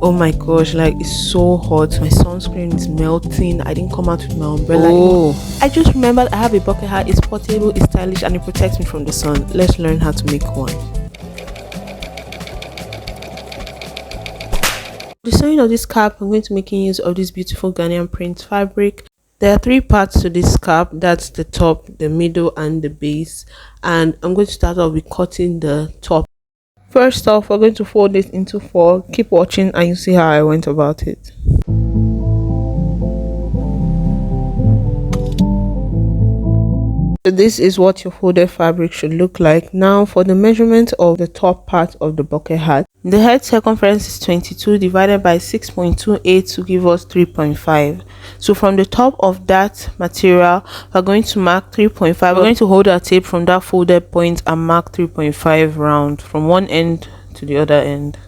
Oh my gosh, like it's so hot. My sunscreen is melting. I didn't come out with my umbrella. I just remembered I have a bucket hat. It's portable, it's stylish, and it protects me from the sun. Let's learn how to make one. The sewing of this cap, I'm going to make use of this beautiful Ghanaian print fabric. There are three parts to this cap. That's the top, the middle, and the base. And I'm going to start off with cutting the top. First off, we're going to fold it into four. Keep watching and you see how I went about it. So this is what your folded fabric should look like. Now for the measurement of the top part of the bucket hat, the head circumference is 22 divided by 6.28 to give us 3.5. So from the top of that material, we're going to mark 3.5. We're going to hold our tape from that folded point and mark 3.5 round from one end to the other end.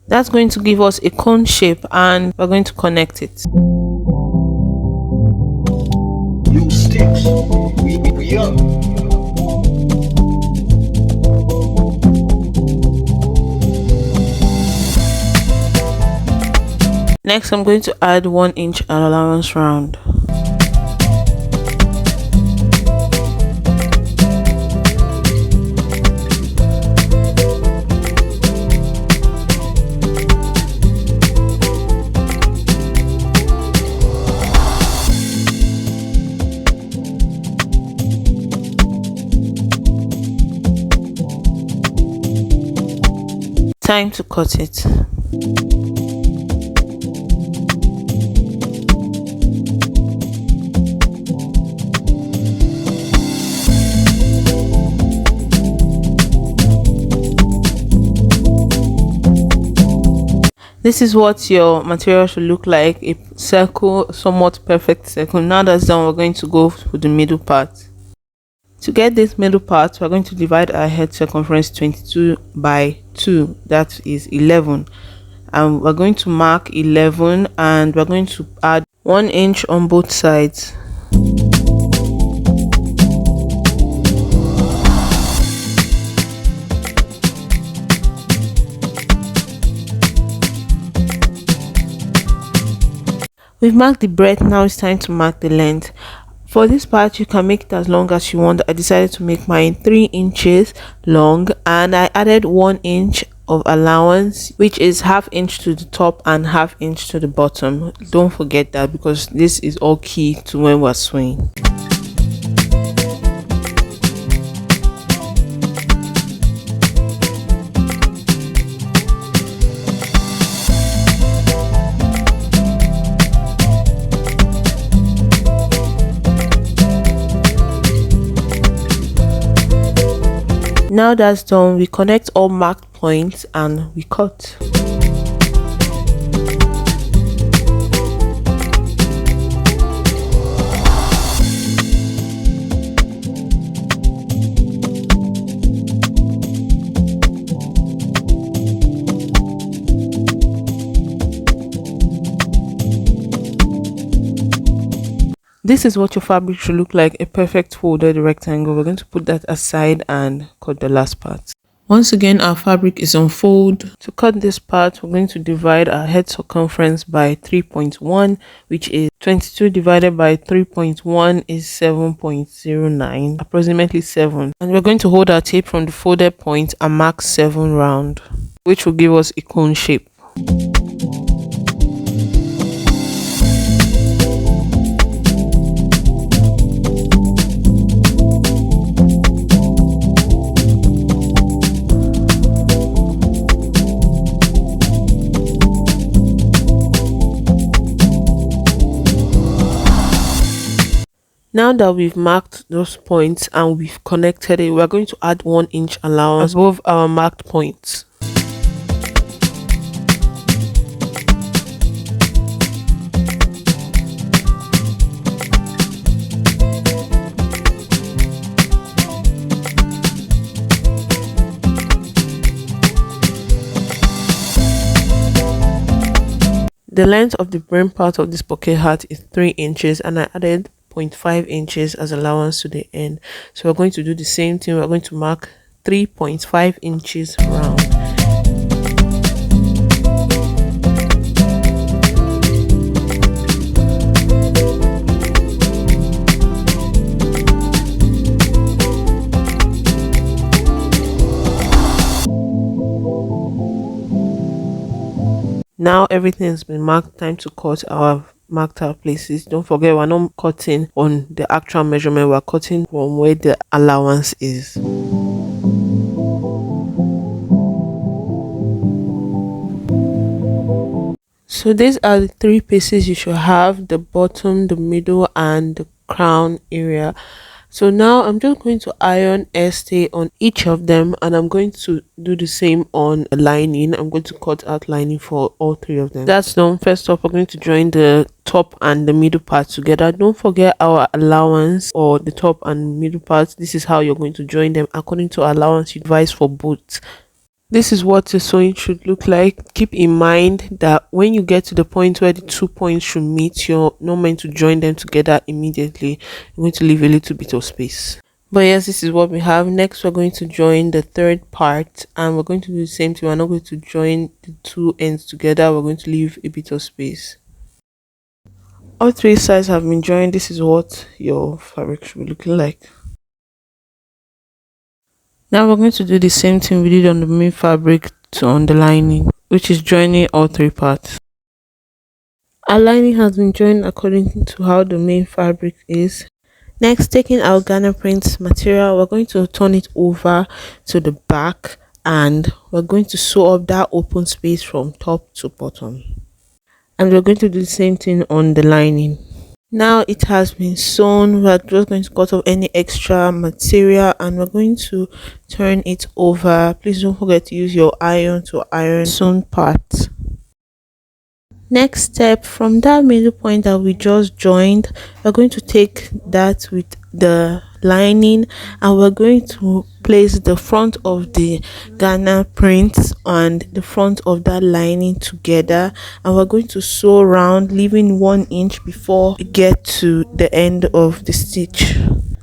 That's going to give us a cone shape and we're going to connect it. New sticks. We up. Next, I'm going to add 1 inch allowance round. Time to cut it. This is what your material should look like, a circle, somewhat perfect circle. Now that's done, we're going to go to the middle part. To get this middle part, we're going to divide our head circumference 22 by 2, that is 11. And we're going to mark 11 and we're going to add 1 inch on both sides. We've marked the breadth, now it's time to mark the length. For this part, you can make it as long as you want. I decided to make mine 3 inches long and I added 1 inch of allowance, which is ½ inch to the top and ½ inch to the bottom. Don't forget that because this is all key to when we're sewing. Now that's done, we connect all marked points and we cut. This is what your fabric should look like, a perfect folded rectangle. We're going to put that aside and cut the last part. Once again, our fabric is on fold. To cut this part, we're going to divide our head circumference by 3.1, which is 22 divided by 3.1 is 7.09, approximately 7. And we're going to hold our tape from the folded point and mark 7 round, which will give us a cone shape. Now that we've marked those points and we've connected it, we're going to add 1 inch allowance above our marked points. The length of the brim part of this bucket hat is 3 inches and I added 0.5 inches as allowance to the end. So we're going to do the same thing. We're going to mark 3.5 inches round. Now everything has been marked. Time to cut our marked out places. Don't forget, we're not cutting on the actual measurement, we're cutting from where the allowance is. So these are the three pieces you should have: the bottom, the middle, and the crown area. So now I'm just going to iron a stay on each of them, and I'm going to do the same on the lining. I'm going to cut out lining for all three of them. That's done. First off, we're going to join the top and the middle part together. Don't forget our allowance, or the top and middle part. This is how you're going to join them according to allowance you advise for both. This is what the sewing should look like. Keep in mind that when you get to the point where the 2 points should meet, you're not meant to join them together immediately. You're going to leave a little bit of space. But yes, this is what we have. Next, we're going to join the third part, and we're going to do the same thing. We're not going to join the two ends together. We're going to leave a bit of space. All three sides have been joined. This is what your fabric should be looking like. Now we're going to do the same thing we did on the main fabric on the lining, which is joining all three parts. Our lining has been joined according to how the main fabric is. Next, taking our Ghana print material, we're going to turn it over to the back, and we're going to sew up that open space from top to bottom. And we're going to do the same thing on the lining. Now it has been sewn, we're just going to cut off any extra material, and we're going to turn it over. Please don't forget to use your iron to iron sewn part. Next step, from that middle point that we just joined, we're going to take that with the lining, and we're going to place the front of the Ghana prints and the front of that lining together, and we're going to sew around, leaving 1 inch before we get to the end of the stitch.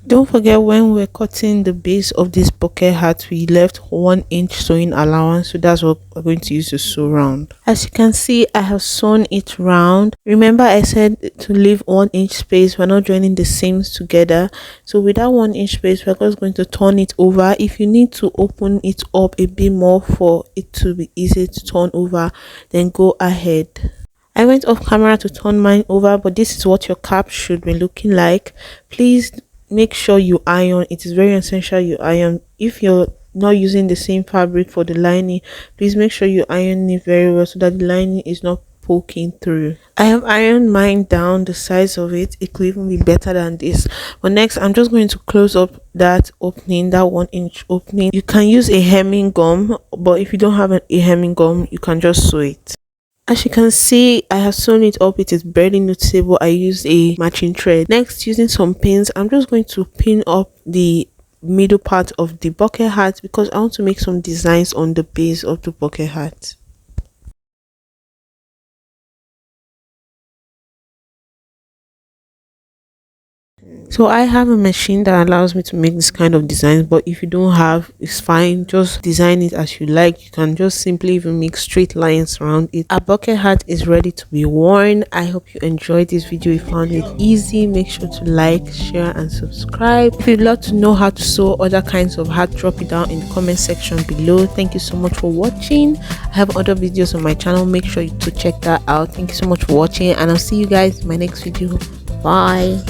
Don't forget, when we're cutting the base of this bucket hat, we left 1 inch sewing allowance, so that's what we're going to use to sew round. As you can see, I have sewn it round. Remember, I said to leave 1 inch space. We're not joining the seams together, so with that 1 inch space, we're just going to turn it over. If you need to open it up a bit more for it to be easy to turn over, then go ahead. I went off camera to turn mine over, but this is what your cap should be looking like. Please make sure you iron. It is very essential you iron. If you're not using the same fabric for the lining, please make sure you iron it very well so that the lining is not poking through. I have ironed mine down the size of it. It could even be better than this. But next, I'm just going to close up that opening, that 1 inch opening. You can use a hemming gum, but if you don't have a hemming gum, you can just sew it. As you can see, I have sewn it up. It is barely noticeable. I used a matching thread. Next, using some pins, I'm just going to pin up the middle part of the bucket hat because I want to make some designs on the base of the bucket hat. So I have a machine that allows me to make this kind of designs, but if you don't have, it's fine. Just design it as you like. You can just simply even make straight lines around it. Our bucket hat is ready to be worn. I hope you enjoyed this video. If you found it easy, make sure to like, share, and subscribe. If you'd love to know how to sew other kinds of hat, drop it down in the comment section below. Thank you so much for watching. I have other videos on my channel. Make sure to check that out. Thank you so much for watching, and I'll see you guys in my next video. Bye.